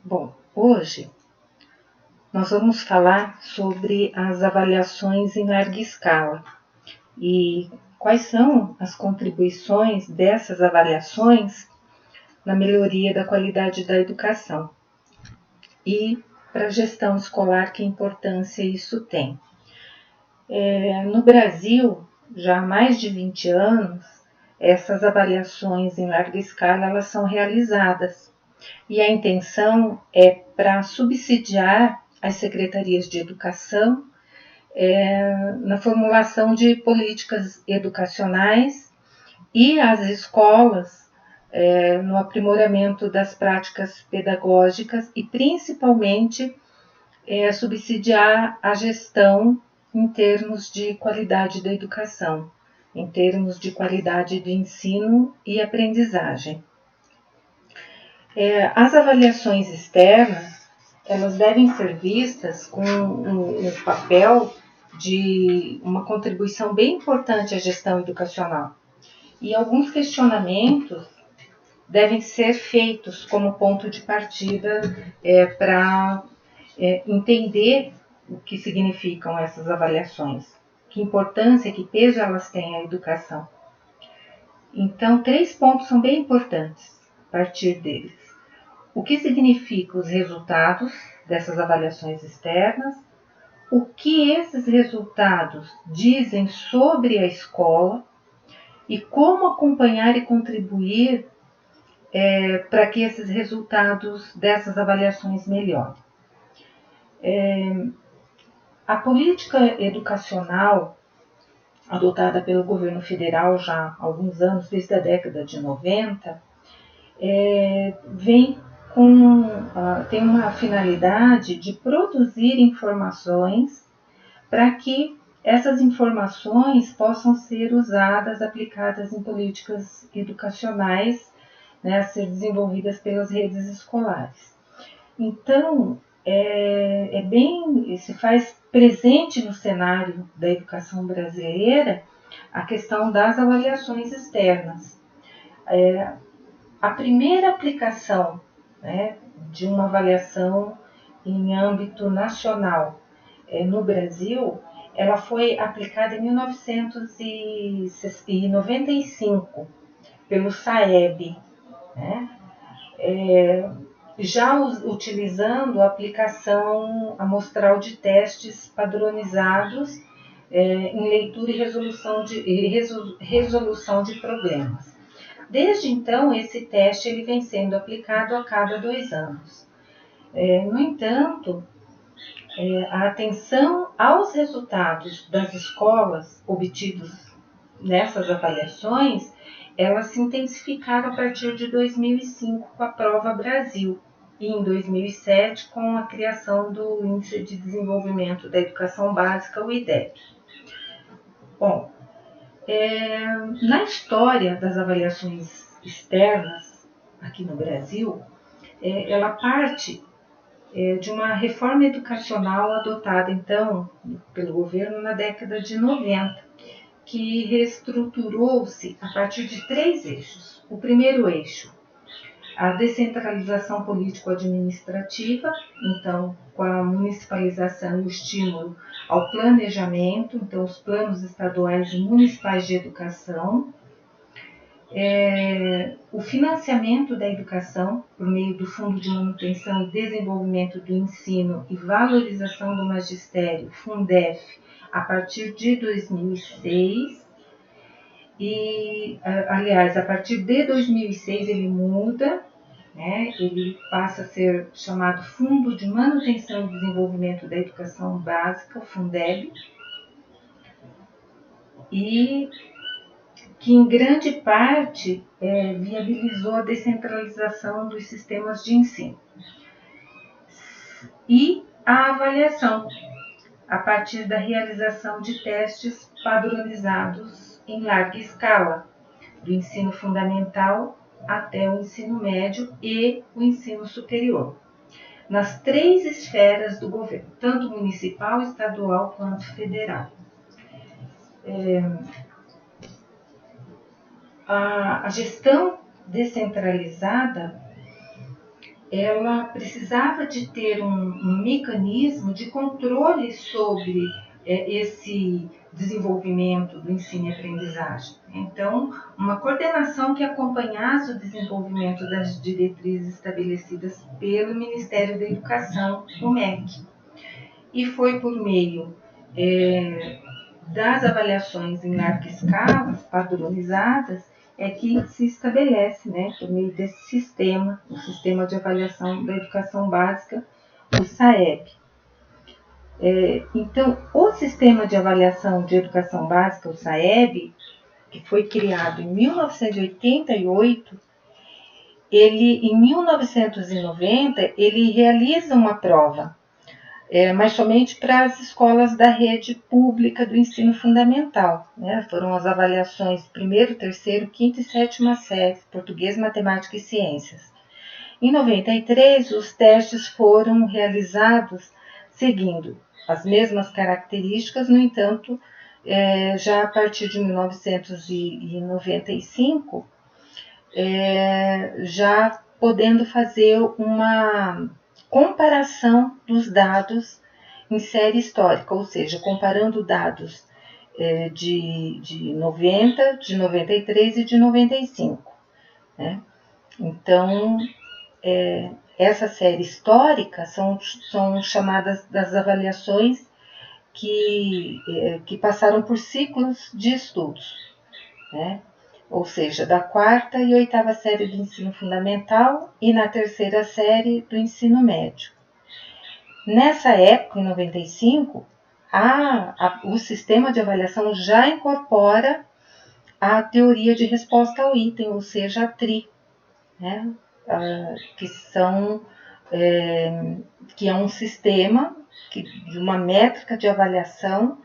Bom, hoje nós vamos falar sobre as avaliações em larga escala e quais são as contribuições dessas avaliações na melhoria da qualidade da educação e para a gestão escolar, que importância isso tem. No Brasil, já há mais de 20 anos, essas avaliações em larga escala elas são realizadas e a intenção é para subsidiar as secretarias de educação na formulação de políticas educacionais e as escolas no aprimoramento das práticas pedagógicas e principalmente subsidiar a gestão em termos de qualidade da educação, em termos de qualidade do ensino e aprendizagem. As avaliações externas, elas devem ser vistas com um papel de uma contribuição bem importante à gestão educacional. E alguns questionamentos devem ser feitos como ponto de partida para entender o que significam essas avaliações, que importância, que peso elas têm à educação. Então, 3 pontos são bem importantes a partir deles. O que significam os resultados dessas avaliações externas, o que esses resultados dizem sobre a escola e como acompanhar e contribuir para que esses resultados dessas avaliações melhorem. A política educacional adotada pelo governo federal já há alguns anos, desde a década de 90, tem uma finalidade de produzir informações para que essas informações possam ser usadas, aplicadas em políticas educacionais, a ser desenvolvidas pelas redes escolares. Então, se faz presente no cenário da educação brasileira a questão das avaliações externas. A primeira aplicação de uma avaliação em âmbito nacional no Brasil, ela foi aplicada em 1995 pelo SAEB, já utilizando a aplicação amostral de testes padronizados em leitura e resolução de problemas. Desde então, esse teste ele vem sendo aplicado a cada 2 anos. No entanto, a atenção aos resultados das escolas obtidos nessas avaliações, elas se intensificaram a partir de 2005 com a Prova Brasil e em 2007 com a criação do Índice de Desenvolvimento da Educação Básica, o IDEB. Bom, na história das avaliações externas aqui no Brasil, ela parte de uma reforma educacional adotada então pelo governo na década de 90, que reestruturou-se a partir de 3 eixos. O primeiro eixo, a descentralização político-administrativa, então com a municipalização e o estímulo ao planejamento, então os planos estaduais e municipais de educação, o financiamento da educação por meio do Fundo de Manutenção e Desenvolvimento do Ensino e Valorização do Magistério, Fundef, a partir de 2006. Aliás, a partir de 2006 ele muda, ele passa a ser chamado Fundo de Manutenção e Desenvolvimento da Educação Básica, Fundeb, e que em grande parte viabilizou a descentralização dos sistemas de ensino. E a avaliação, a partir da realização de testes padronizados em larga escala, do ensino fundamental até o ensino médio e o ensino superior, nas 3 esferas do governo, tanto municipal, estadual quanto federal. A gestão descentralizada, ela precisava de ter um mecanismo de controle sobre esse desenvolvimento do ensino e aprendizagem. Então, uma coordenação que acompanhasse o desenvolvimento das diretrizes estabelecidas pelo Ministério da Educação, o MEC. E foi por meio das avaliações em larga escala, padronizadas, que se estabelece, né, por meio desse sistema, o Sistema de Avaliação da Educação Básica, o SAEB. Então, o Sistema de Avaliação de Educação Básica, o SAEB, que foi criado em 1988, em 1990, ele realiza uma prova, mas somente para as escolas da rede pública do ensino fundamental, né? Foram as avaliações primeiro, terceiro, quinta e sétima série, português, matemática e ciências. Em 93, os testes foram realizados seguindo as mesmas características, no entanto, já a partir de 1995, já podendo fazer uma comparação dos dados em série histórica, ou seja, comparando dados de 90, de 93 e de 95. Né? Então, essa série histórica são chamadas das avaliações que passaram por ciclos de estudos, né? Ou seja, da quarta e oitava série do ensino fundamental e na terceira série do ensino médio. Nessa época, em 95, o sistema de avaliação já incorpora a teoria de resposta ao item, ou seja, a TRI, né? Que é um sistema de uma métrica de avaliação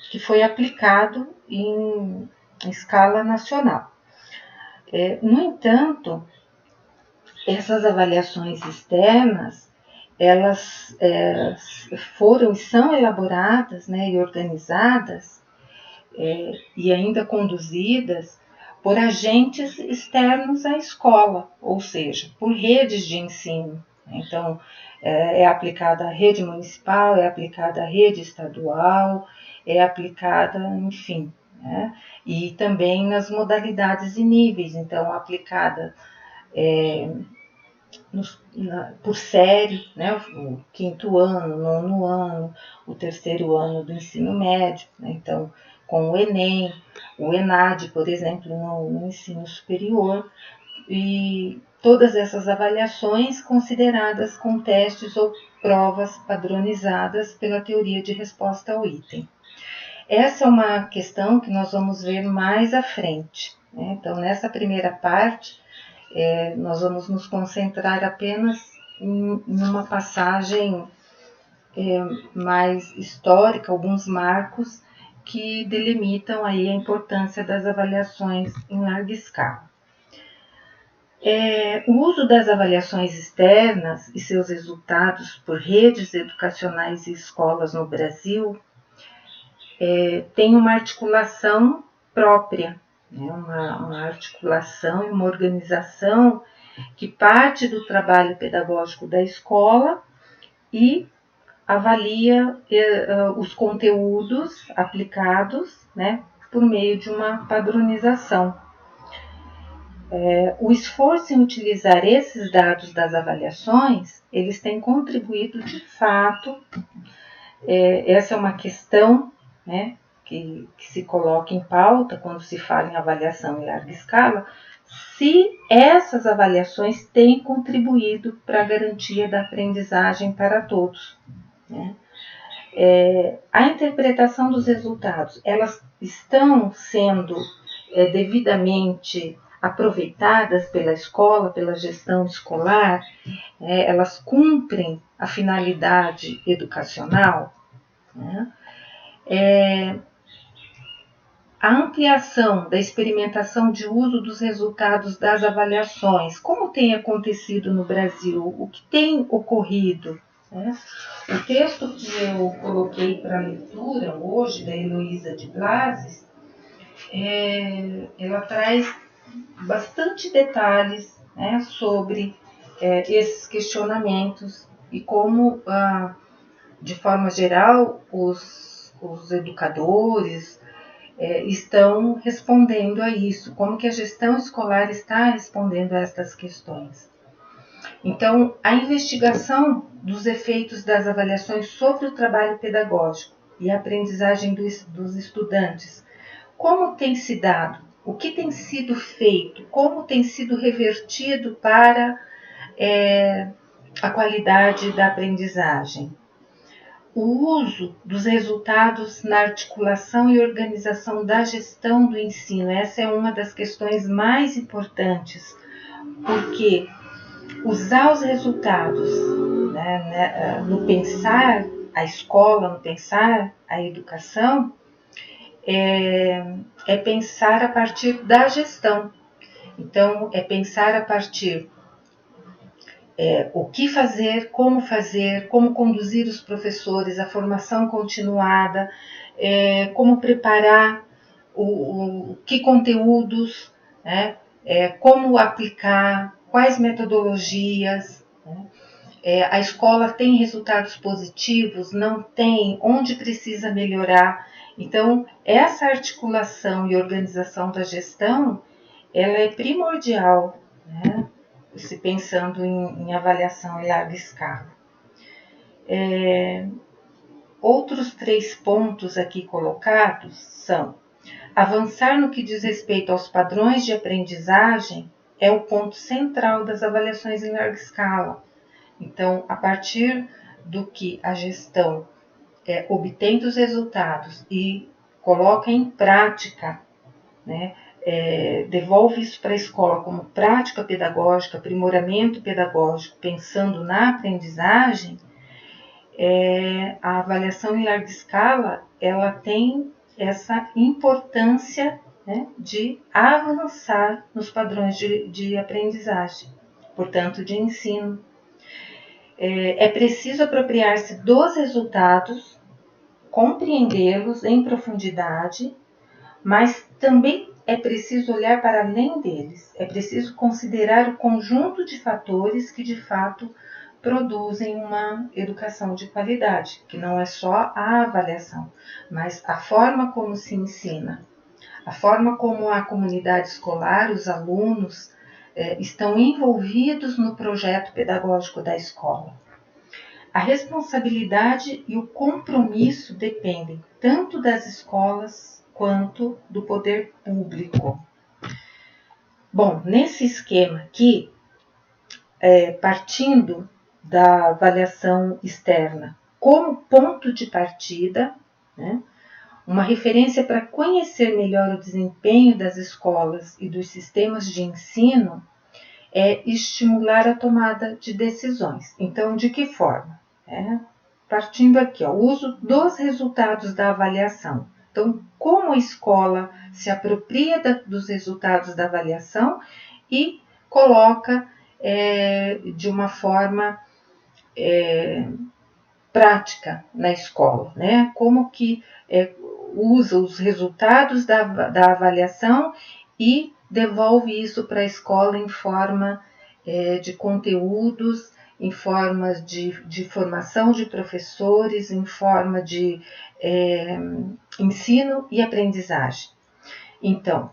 que foi aplicado em escala nacional. No entanto, essas avaliações externas, elas foram e são elaboradas, né, e organizadas e ainda conduzidas por agentes externos à escola, ou seja, por redes de ensino. Então, é aplicada à rede municipal, é aplicada à rede estadual, é aplicada, enfim, né? E também nas modalidades e níveis, então aplicada por série, né? O quinto ano, o nono ano, o terceiro ano do ensino médio, né? Então com o Enem, o ENAD, por exemplo, no ensino superior, e todas essas avaliações consideradas com testes ou provas padronizadas pela teoria de resposta ao item. Essa é uma questão que nós vamos ver mais à frente, né? Então, nessa primeira parte, nós vamos nos concentrar apenas em uma passagem mais histórica, alguns marcos que delimitam aí a importância das avaliações em larga escala. O uso das avaliações externas e seus resultados por redes educacionais e escolas no Brasil tem uma articulação própria, né? uma articulação e uma organização que parte do trabalho pedagógico da escola e avalia os conteúdos aplicados, né, por meio de uma padronização. O esforço em utilizar esses dados das avaliações, eles têm contribuído de fato, essa é uma questão, né, que se coloca em pauta quando se fala em avaliação em larga escala, se essas avaliações têm contribuído para a garantia da aprendizagem para todos, né? A interpretação dos resultados, elas estão sendo devidamente aproveitadas pela escola, pela gestão escolar, elas cumprem a finalidade educacional, né? A ampliação da experimentação de uso dos resultados das avaliações, como tem acontecido no Brasil, o que tem ocorrido, né? O texto que eu coloquei para leitura hoje, da Heloísa de Blases, ela traz bastante detalhes, né, sobre esses questionamentos e como, de forma geral, os educadores estão respondendo a isso, como que a gestão escolar está respondendo a estas questões. Então, a investigação dos efeitos das avaliações sobre o trabalho pedagógico e a aprendizagem dos estudantes, como tem se dado, o que tem sido feito, como tem sido revertido para a qualidade da aprendizagem. O uso dos resultados na articulação e organização da gestão do ensino, essa é uma das questões mais importantes, porque usar os resultados, no pensar a escola, no pensar a educação, é pensar a partir da gestão. Então, é pensar a partir o que fazer, como conduzir os professores, a formação continuada, como preparar que conteúdos, como aplicar, quais metodologias. A escola tem resultados positivos, não tem, onde precisa melhorar. Então, essa articulação e organização da gestão, ela é primordial, se pensando em avaliação em larga escala. Outros 3 pontos aqui colocados são: avançar no que diz respeito aos padrões de aprendizagem é o ponto central das avaliações em larga escala. Então, a partir do que a gestão obtém dos resultados e coloca em prática, devolve isso para a escola como prática pedagógica, aprimoramento pedagógico, pensando na aprendizagem, a avaliação em larga escala, ela tem essa importância, de avançar nos padrões de aprendizagem, portanto, de ensino. É preciso apropriar-se dos resultados, compreendê-los em profundidade, mas também é preciso olhar para além deles. É preciso considerar o conjunto de fatores que, de fato, produzem uma educação de qualidade, que não é só a avaliação, mas a forma como se ensina, a forma como a comunidade escolar, os alunos, estão envolvidos no projeto pedagógico da escola. A responsabilidade e o compromisso dependem tanto das escolas quanto do poder público. Bom, nesse esquema aqui, partindo da avaliação externa como ponto de partida, uma referência para conhecer melhor o desempenho das escolas e dos sistemas de ensino é estimular a tomada de decisões. Então, de que forma? Partindo aqui, o uso dos resultados da avaliação. Então, como a escola se apropria dos resultados da avaliação e coloca de uma forma prática na escola, como que usa os resultados da avaliação e devolve isso para a escola em forma de conteúdos, em forma de formação de professores, em forma de ensino e aprendizagem. Então,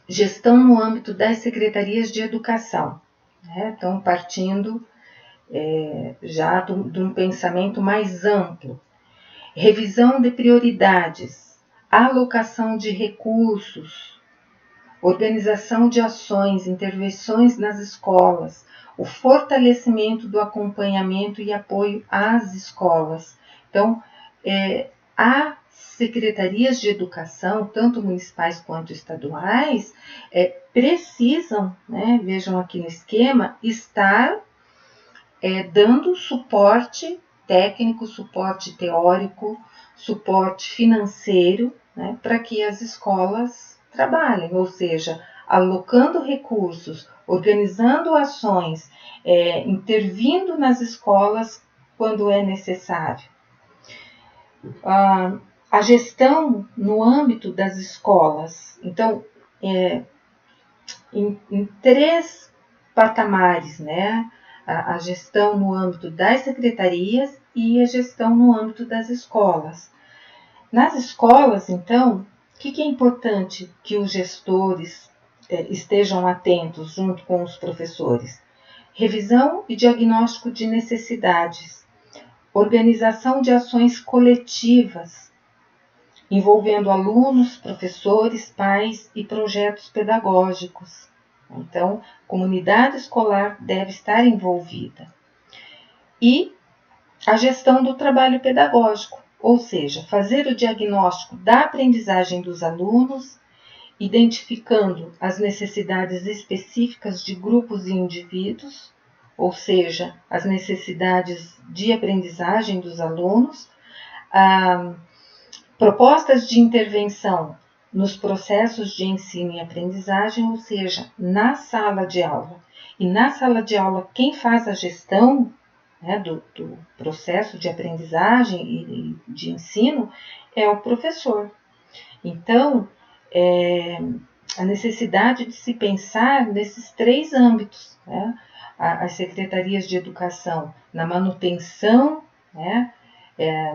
gestão no âmbito das secretarias de educação. Então, partindo já de um pensamento mais amplo. Revisão de prioridades, alocação de recursos, organização de ações, intervenções nas escolas, o fortalecimento do acompanhamento e apoio às escolas. Então, as secretarias de educação, tanto municipais quanto estaduais, precisam, vejam aqui no esquema, estar dando suporte técnico, suporte teórico, suporte financeiro, para que as escolas trabalhem, ou seja, alocando recursos, organizando ações, intervindo nas escolas quando é necessário. A gestão no âmbito das escolas. Então, em 3 patamares, né? A gestão no âmbito das secretarias e a gestão no âmbito das escolas. Nas escolas, então, o que é importante que os gestores estejam atentos junto com os professores? Revisão e diagnóstico de necessidades, organização de ações coletivas, envolvendo alunos, professores, pais e projetos pedagógicos. Então, a comunidade escolar deve estar envolvida. E a gestão do trabalho pedagógico, ou seja, fazer o diagnóstico da aprendizagem dos alunos, identificando as necessidades específicas de grupos e indivíduos, ou seja, as necessidades de aprendizagem dos alunos, propostas de intervenção nos processos de ensino e aprendizagem, ou seja, na sala de aula. E na sala de aula, quem faz a gestão, né, do processo de aprendizagem e de ensino é o professor. Então, a necessidade de se pensar nesses 3 âmbitos, né? As secretarias de educação na manutenção, né?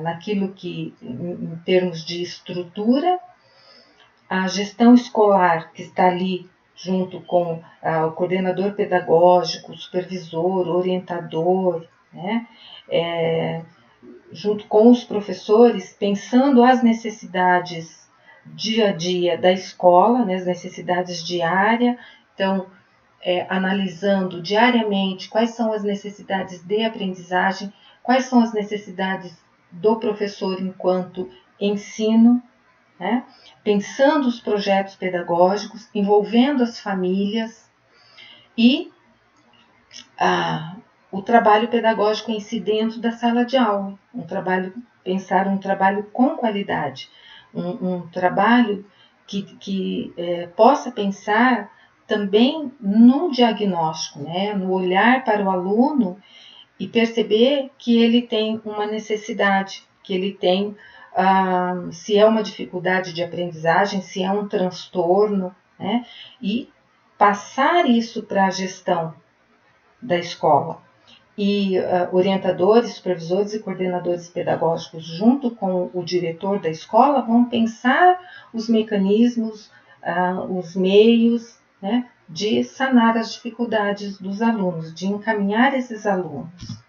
Naquilo que, em termos de estrutura, a gestão escolar que está ali junto com o coordenador pedagógico, o supervisor, o orientador, né? Junto com os professores, pensando as necessidades dia a dia da escola, né, as necessidades diárias, então analisando diariamente quais são as necessidades de aprendizagem, quais são as necessidades do professor enquanto ensino, né, pensando os projetos pedagógicos, envolvendo as famílias e o trabalho pedagógico em si dentro da sala de aula, pensar um trabalho com qualidade, um trabalho que possa pensar também no diagnóstico, né? No olhar para o aluno e perceber que ele tem uma necessidade, que ele tem, se é uma dificuldade de aprendizagem, se é um transtorno, né? E passar isso para a gestão da escola. E orientadores, supervisores e coordenadores pedagógicos, junto com o diretor da escola, vão pensar os mecanismos, os meios, né, de sanar as dificuldades dos alunos, de encaminhar esses alunos.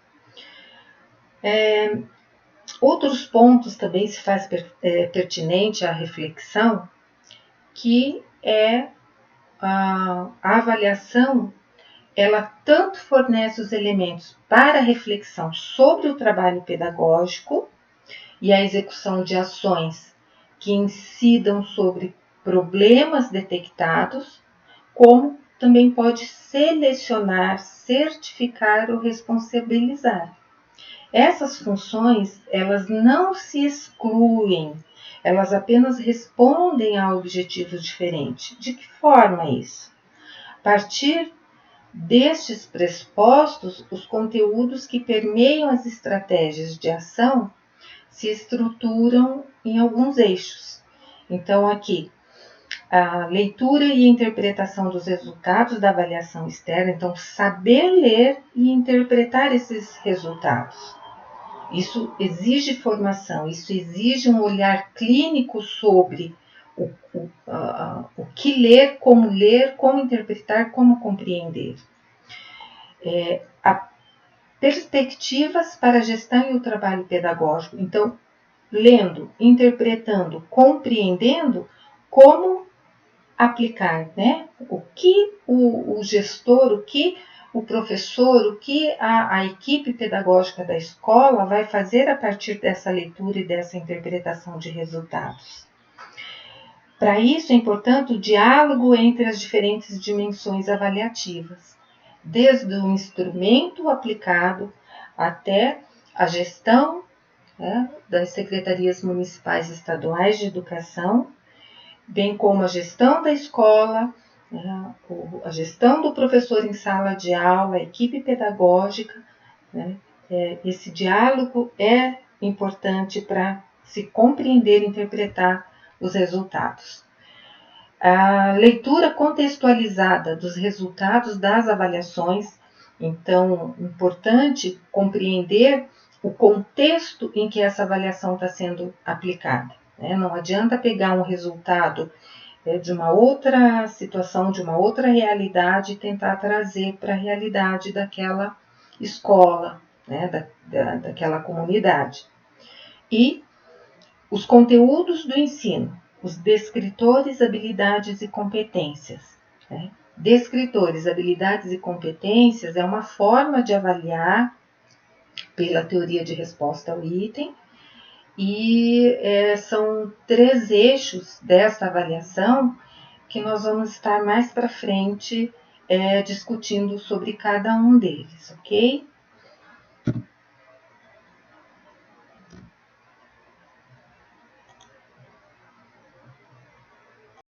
Outros pontos também se faz pertinente à reflexão, que é a avaliação. Ela tanto fornece os elementos para a reflexão sobre o trabalho pedagógico e a execução de ações que incidam sobre problemas detectados, como também pode selecionar, certificar ou responsabilizar. Essas funções, elas não se excluem, elas apenas respondem a objetivos diferentes. De que forma isso? A partir destes pressupostos, os conteúdos que permeiam as estratégias de ação se estruturam em alguns eixos. Então, aqui, a leitura e interpretação dos resultados da avaliação externa, então, saber ler e interpretar esses resultados. Isso exige formação, isso exige um olhar clínico sobre o que ler, como interpretar, como compreender. Perspectivas para a gestão e o trabalho pedagógico. Então, lendo, interpretando, compreendendo como aplicar, né? O que o gestor, o que o professor, o que a equipe pedagógica da escola vai fazer a partir dessa leitura e dessa interpretação de resultados. Para isso é importante o diálogo entre as diferentes dimensões avaliativas, desde o instrumento aplicado até a gestão, né, das secretarias municipais e estaduais de educação, bem como a gestão da escola, né, a gestão do professor em sala de aula, a equipe pedagógica, né, esse diálogo é importante para se compreender e interpretar os resultados. A leitura contextualizada dos resultados das avaliações. Então, importante compreender o contexto em que essa avaliação está sendo aplicada, né? Não adianta pegar um resultado de uma outra situação, de uma outra realidade e tentar trazer para a realidade daquela escola, né? Daquela comunidade. E os conteúdos do ensino, os descritores, habilidades e competências, né? Descritores, habilidades e competências é uma forma de avaliar pela teoria de resposta ao item e são 3 eixos dessa avaliação que nós vamos estar mais para frente discutindo sobre cada um deles, ok?